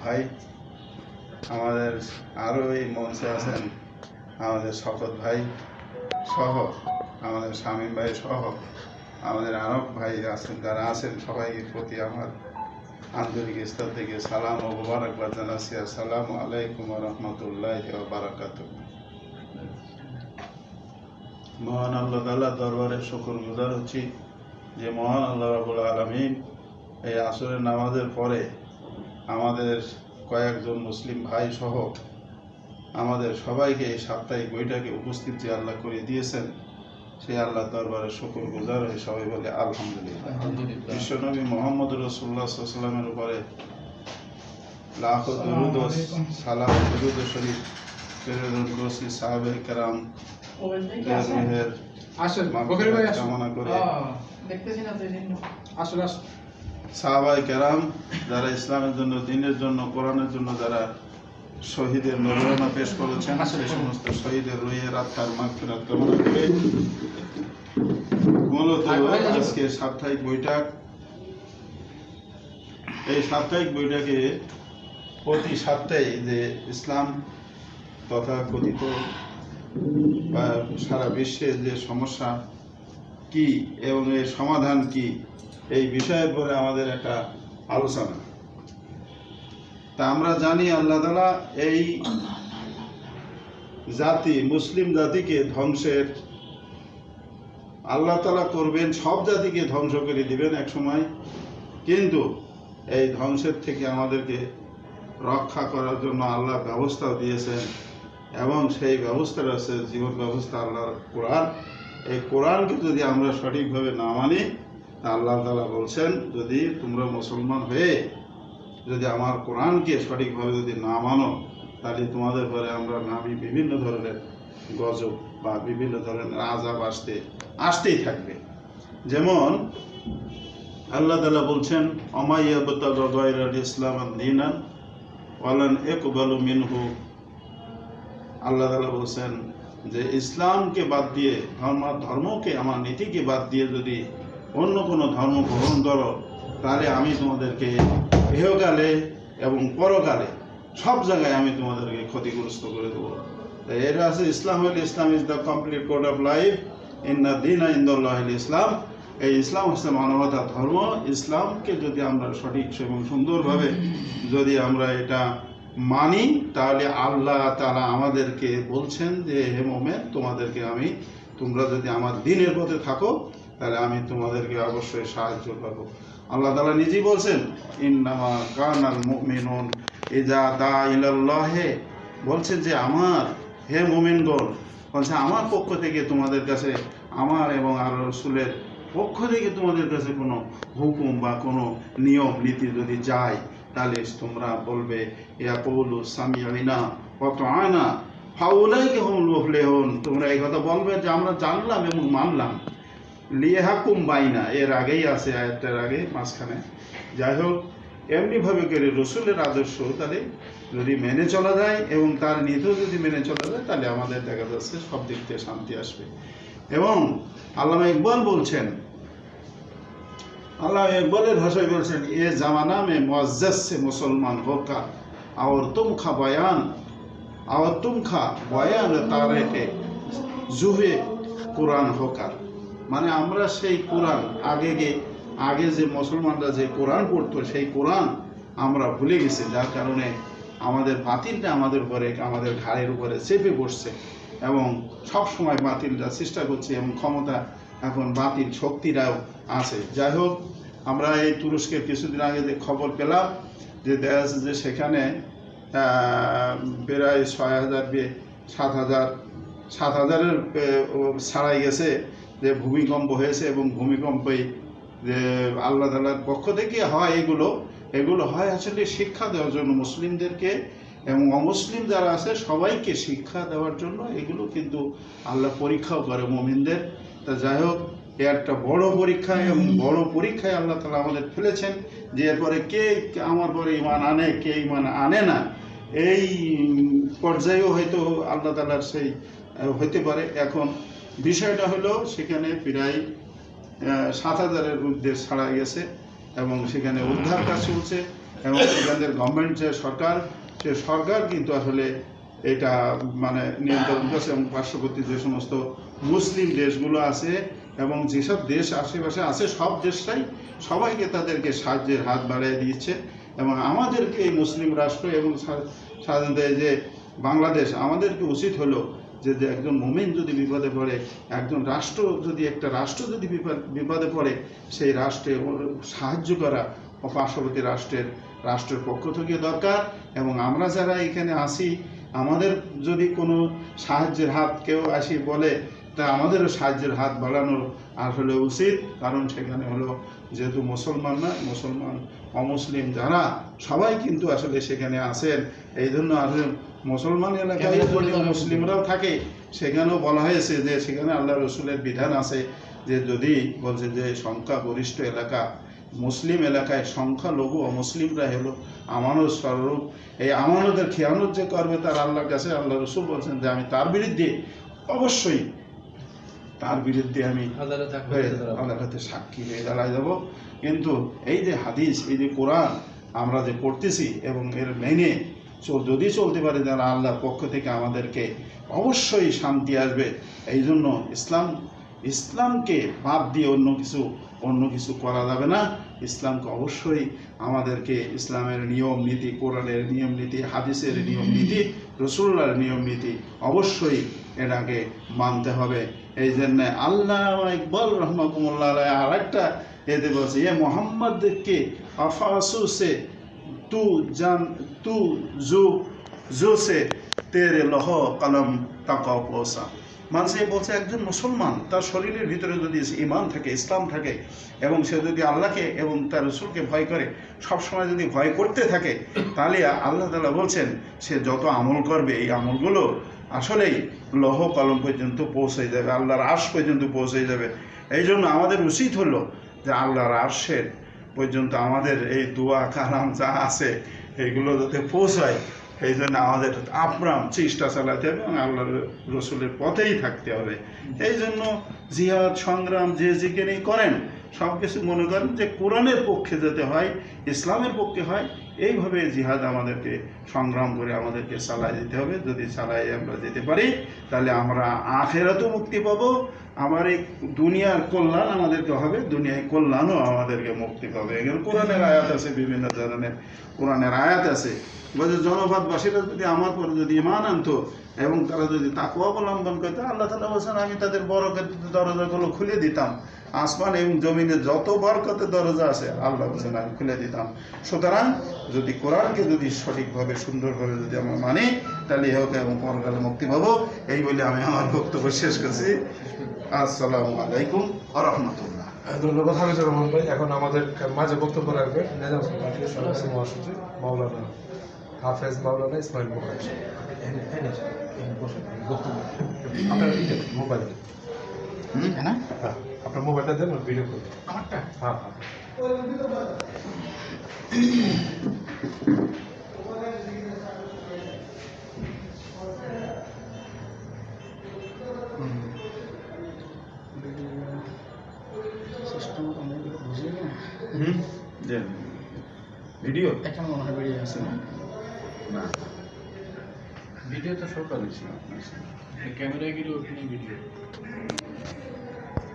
ভাই, আমাদের আরও এই মঞ্চে আছেন আমাদের শপথ ভাই সহ, আমাদের শামীম ভাই সহ, আমাদের আরব ভাই আছেন, যারা আছেন সবাইকে প্রতি আমার আন্তরিক স্তর থেকে সালাম ও মোবারকবাদ জানাচ্ছি। আসসালামু আলাইকুম রহমতুল্লাহি ওয়া বারাকাতুহু। মহান আল্লাহ তাআলার দরবারে শুকর গুজার হচ্ছি যে মহান আল্লাহ রাব্বুল আলামিন এই আসরের নামাজের পরে আমাদের কয়েকজন মুসলিম ভাই সহ আমাদের সবাইকে এই সাপ্তাহিক বইটাকে উপস্থিত যে আল্লাহ করে দিয়েছেন, সেই আল্লাহ দরবারে শুকর গুজার হয়ে সবাই বলে আলহামদুলিল্লাহ। বিশ্বনবী মোহাম্মদ রাসূলুল্লাহ সাল্লাল্লাহু আলাইহি ওয়াসাল্লামের উপরে লাখো দরুদ ও সালাম দরুদ শরীফ প্রেরণ করছি সাহাবায়ে কেরাম কামনা করে সাহাবায়ে কেরাম যারা ইসলামের জন্য, দ্বীনের জন্য, কোরআনের জন্য যারা শহীদের নজরানা পেশ করেছেন, সেই সমস্ত শহীদের রুহের আত্মার মাগফিরাত কামনা করে মূলত আজকে সাপ্তাহিক বৈঠক। এই সাপ্তাহিক বৈঠকে প্রতি সপ্তাহে যে ইসলাম তথা কথিত বা সারা বিশ্বের যে সমস্যা কি এবং এর সমাধান কি, এই বিষয়ের পরে আমাদের একটা আলোচনা। তা আমরা জানি আল্লাহ তাআলা এই জাতি, মুসলিম জাতিকে ধ্বংসের আল্লাহ তাআলা করবেন, সব জাতিকে ধ্বংস করে দিবেন এক সময়, কিন্তু এই ধ্বংসের থেকে আমাদেরকে রক্ষা করার জন্য আল্লাহ ব্যবস্থাও দিয়েছেন, এবং সেই ব্যবস্থাটা আছে জীবন ব্যবস্থা আল্লাহর কোরআন। এই কোরআনকে যদি আমরা সঠিকভাবে না মানি, তা আল্লাহ তাআলা বলছেন, যদি তোমরা মুসলমান হয়ে যদি আমার কোরআনকে সঠিকভাবে যদি না মানো, তাহলে তোমাদের পরে আমরা নামি বিভিন্ন ধরনের গজব বা বিভিন্ন ধরনের আযাব আসতেই থাকবে। যেমন আল্লাহ তাআলা বলছেন, ওমা ইয়াবতাগা গায়রাল ইসলাম দীনান ওয়ালান ইকবালু মিনহু। আল্লাহ তাআলা বলছেন যে ইসলামকে বাদ দিয়ে, ধর্মকে, আমার নীতিকে বাদ দিয়ে যদি অন্য কোনো ধর্ম গ্রহণ করো, তাহলে আমি তোমাদেরকে ইহকালে এবং পরকালে সব জায়গায় আমি তোমাদেরকে ক্ষতিগ্রস্ত করে দেবো। তাই এটা আছে Islam is the complete code of life, ইন্না দীনা ইনদাল্লাহিল ইসলাম। এই ইসলাম হচ্ছে মানবতার ধর্ম। ইসলামকে যদি আমরা সঠিক এবং সুন্দরভাবে যদি আমরা এটা মানি, তাহলে আল্লাহ তাআলা আমাদেরকে বলছেন যে হে মুমিন, তোমরা যদি আমার দ্বীনের পথে থাকো, তাহলে আমি তোমাদেরকে অবশ্যই সাহায্য করব। আল্লাহ তাআলা নিজেই বলছেন, ইন্নামা কানাল মুমিনুন ইযা দা ইলাল্লাহ, বলছেন যে আমার হে মুমিনগণ, বলছে আমার পক্ষ থেকে তোমাদের কাছে, আমার এবং আল্লাহর রাসূলের পক্ষ থেকে তোমাদের কাছে কোনো হুকুম বা কোনো নিয়ম নীতি যদি যায়, তাহলে তোমরা বলবে ইয়াকুলু সামি'না ওয়া আতা'না ফাউলাইকা হুমুল মুফলিহুন। তোমরা এই কথা বলবে যে আমরা জানলাম এবং মানলাম। লিয়াহকুম বাইনা, এর আগেই আছে, আয়াতটার আগে মাঝখানে। যাই হোক, এমনিভাবে করে রসুলের আদর্শ তাহলে যদি মেনে চলা যায় এবং তার নীতিও যদি মেনে চলা যায়, তাহলে আমাদের দেখা যাচ্ছে সব দিক থেকে শান্তি আসবে। এবং আল্লামা ইকবাল বলছেন, আল্লাহ ইকবালের ভাষায় বলছেন, এ জামানা মে মুআজ্জাজ সে মুসলমান হোকা और तुम खा बयान तारेके जुहे কোরআন হোকার। মানে আমরা সেই কোরআন আগে যে মুসলমানরা যে কোরআন পড়তো, সেই কোরআন আমরা ভুলে গেছি, যার কারণে আমাদের বাতিলটা আমাদের উপরে, আমাদের ঘাড়ের উপরে চেপে বসছে, এবং সব সময় বাতিলটা চেষ্টা করছে, এবং ক্ষমতা এখন বাতিল শক্তিরাও আছে। যাই হোক, আমরা এই তুরস্কের কিছুদিন আগে যে খবর পেলাম, যে দেখা যাচ্ছে যে সেখানে প্রায় 7,000-7,000-এর ছাড়াই গেছে, যে ভূমিকম্প হয়েছে, এবং ভূমিকম্পে যে আল্লাহ তাআলার পক্ষ থেকে হয়, এগুলো হয় আসলে শিক্ষা দেওয়ার জন্য মুসলিমদেরকে, এবং অমুসলিম যারা আছে সবাইকে শিক্ষা দেওয়ার জন্য। এগুলো কিন্তু আল্লাহ পরীক্ষাও করে মুমিনদের। তা যাই হোক, এ একটা বড় পরীক্ষা, এবং বড় পরীক্ষায় আল্লাহ তাআলা আমাদের ফেলেছেন, যে এরপরে কে আমার পরে ঈমান আনে, কে ঈমান আনে না, এই পর্যায়েও হয়তো আল্লাহ তাআলার সেই হইতে পারে। এখন বিষয়টা হলো, সেখানে প্রায় 7,000-এর ঊর্ধ্বে ছাড়া গেছে, এবং সেখানে উদ্ধার কাজ চলছে, এবং সেখানকার গভর্নমেন্ট যে সরকার, সে সরকার কিন্তু আসলে এটা মানে নিয়ন্ত্রণ করছে। এবং পার্শ্ববর্তী যে সমস্ত মুসলিম দেশগুলো আছে এবং যেসব দেশ আশেপাশে আছে সব দেশটাই সবাইকে তাদেরকে সাহায্যের হাত বাড়িয়ে দিচ্ছে। এবং আমাদেরকে এই মুসলিম রাষ্ট্র এবং সাধারণত এই যে বাংলাদেশ, আমাদেরকে উচিত হলো যে একজন মুমিন যদি বিপদে পড়ে, একজন রাষ্ট্র যদি একটা রাষ্ট্র যদি বিপদে পড়ে, সেই রাষ্ট্রে সাহায্য করা পার্শ্ববর্তী রাষ্ট্রের পক্ষ থেকে দরকার। এবং আমরা যারা এখানে আসি, আমাদের যদি কোনো সাহায্যের হাত কেউ আসি বলে, তা আমাদেরও সাহায্যের হাত বাড়ানো আসলে উচিত। কারণ সেখানে হলো যেহেতু মুসলমান না, মুসলমান অমুসলিম যারা সবাই কিন্তু আসলে সেখানে আছেন। এই জন্য আসলে মুসলমান এলাকায় যদি মুসলিমরাও থাকে, সেখানেও বলা হয়েছে যে সেখানে আল্লাহ রসুলের বিধান আছে যে যদি বলছে যে সংখ্যাগরিষ্ঠ এলাকা মুসলিম এলাকায় সংখ্যালঘু অমুসলিমরা হলো আমানত স্বরূপ, এই আমানতের খেয়ানত যে করবে তার আল্লাহর কাছে আল্লাহ রসুল বলছেন যে আমি তার বিরুদ্ধে অবশ্যই আমি আদালতে সাক্ষী হয়ে দাঁড়ায় যাব। কিন্তু এই যে হাদিস, এই যে কোরআন আমরা যে পড়তেছি এবং এর মেনে যদি চলতে পারে, যারা আল্লাহর পক্ষ থেকে আমাদেরকে অবশ্যই শান্তি আসবে। এই জন্য ইসলামকে বাদ দিয়ে অন্য কিছু করা যাবে না। ইসলামকে অবশ্যই আমাদেরকে ইসলামের নিয়ম নীতি, কোরআনের নিয়ম নীতি, হাদিসের নিয়ম নীতি, রসুল্লাহর নিয়ম নীতি অবশ্যই এটাকে মানতে হবে। এই জন্যে আল্লাহ ইকবাল রহমাকুমুল্লাহ আর একটা এতে বলছে, এ মোহাম্মদকে আফাসু সে তু জো সে তেরে লহ কলম তাকা পোসা। মানুষ বলছে একজন মুসলমান তার শরীরের ভিতরে যদি ঈমান থাকে, ইসলাম থাকে, এবং সে যদি আল্লাহকে এবং তার রসুলকে ভয় করে, সবসময় যদি ভয় করতে থাকে, তাহলে আল্লাহ তাআলা বলছেন সে যত আমল করবে এই আমলগুলো আসলেই লৌহ কলম পর্যন্ত পৌঁছে যাবে, আল্লাহর আরশ পর্যন্ত পৌঁছে যাবে। এই জন্য আমাদের উচিত হলো যে আল্লাহর আরশের পর্যন্ত আমাদের এই দোয়া কালাম যা আছে এইগুলো যাতে পৌঁছায়, এই জন্য আমাদের আপ্রাণ চেষ্টা চালাতে হবে এবং আল্লাহর রসুলের পথেই থাকতে হবে। এই জন্য জিহাদ সংগ্রাম যে যেখানেই করেন, সব কিছু মনে করেন যে কোরআনের পক্ষে যেতে হয়, ইসলামের পক্ষে হয়। এইভাবে জিহাদ আমাদেরকে সংগ্রাম করে আমাদেরকে চালাই যেতে হবে। যদি চালাই আমরা যেতে পারি, তাহলে আমরা আখেরাতেও মুক্তি পাবো, আমার এই দুনিয়ার কল্যাণ আমাদেরকে হবে, দুনিয়ায় কল্যাণও আমাদেরকে মুক্তি পাবে। এখানে কোরআনের আয়াত আছে, বিভিন্ন ধরনের কোরআনের আয়াত আছে। বলছে জনপদবাসীরা যদি আমার পরে যদি ঈমান আনতো এবং তারা যদি তাকওয়া অবলম্বন করতো, আল্লাহ তাআলা বলছেন আমি তাদের বরকতের দরজাগুলো খুলে দিতাম। আসমান এবং জমিনে যত বরকতের দরজা আছে আল্লাহ বলছেন আমি খুলে দিতাম। সুতরাং যদি কোরআনকে যদি সঠিকভাবে সুন্দরভাবে যদি আমরা মানি, তাহলে ইহকে এবং পরকালে মুক্তি পাবো। এই বলে আমি আমার বক্তব্য শেষ করছি। আসসালামু আলাইকুম ওয়া রাহমাতুল্লাহ। ধন্যবাদ হাফিজুর রহমান ভাই। এখন আমাদের মাঝে বক্তব্য রাখবেন নিজাম পার্টির সদস্য মহাসচিব মাওলানা হাফেজ মাওলানা ইসমাইল বুখারী। আপনার মোবাইল হ্যাঁ, আপনার মোবাইলটা দেন, ভিডিও করুন আমারটা। হ্যাঁ হ্যাঁ ভিডিও একটা মনে হয় বেরিয়ে আসে না, ভিডিও তো সব করেছি, ক্যামেরায় গিয়ে ওখানে ভিডিও